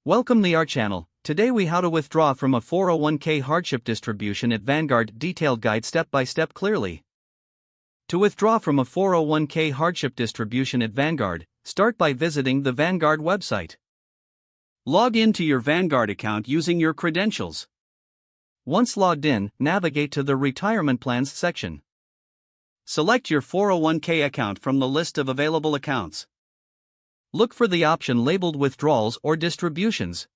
Welcome to our channel. Today we how to withdraw from a 401k hardship distribution at Vanguard. Detailed guide step by step clearly. To withdraw from a 401k hardship distribution at Vanguard, start by visiting the Vanguard website. Log in to your Vanguard account using your credentials. Once logged in, navigate to the Retirement Plans section. Select your 401k account from the list of available accounts. Look for the option labeled Withdrawals or Distributions.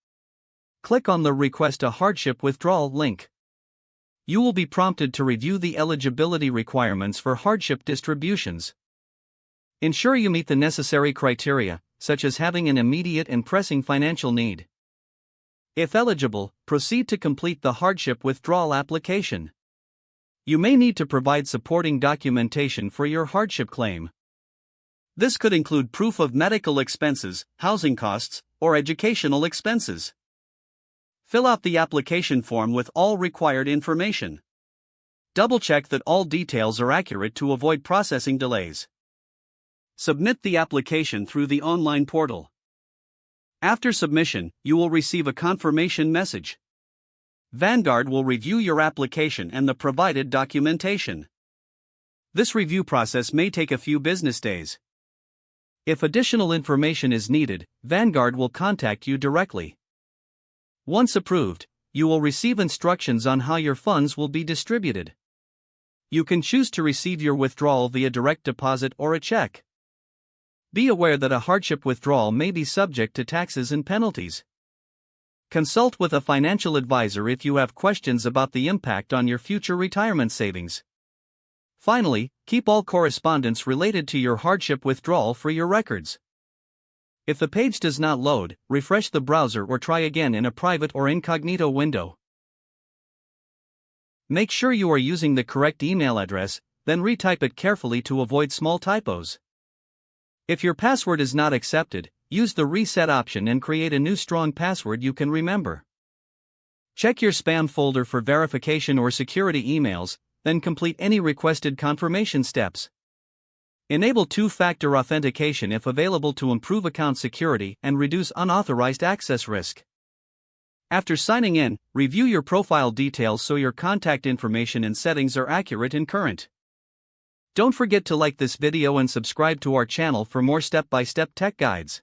Click on the Request a Hardship Withdrawal link. You will be prompted to review the eligibility requirements for hardship distributions. Ensure you meet the necessary criteria, such as having an immediate and pressing financial need. If eligible, proceed to complete the hardship withdrawal application. You may need to provide supporting documentation for your hardship claim. This could include proof of medical expenses, housing costs, or educational expenses. Fill out the application form with all required information. Double-check that all details are accurate to avoid processing delays. Submit the application through the online portal. After submission, you will receive a confirmation message. Vanguard will review your application and the provided documentation. This review process may take a few business days. If additional information is needed, Vanguard will contact you directly. Once approved, you will receive instructions on how your funds will be distributed. You can choose to receive your withdrawal via direct deposit or a check. Be aware that a hardship withdrawal may be subject to taxes and penalties. Consult with a financial advisor if you have questions about the impact on your future retirement savings. Finally, keep all correspondence related to your hardship withdrawal for your records. If the page does not load, refresh the browser or try again in a private or incognito window. Make sure you are using the correct email address, then retype it carefully to avoid small typos. If your password is not accepted, use the reset option and create a new strong password you can remember. Check your spam folder for verification or security emails, then complete any requested confirmation steps. Enable two-factor authentication if available to improve account security and reduce unauthorized access risk. After signing in, review your profile details so your contact information and settings are accurate and current. Don't forget to like this video and subscribe to our channel for more step-by-step tech guides.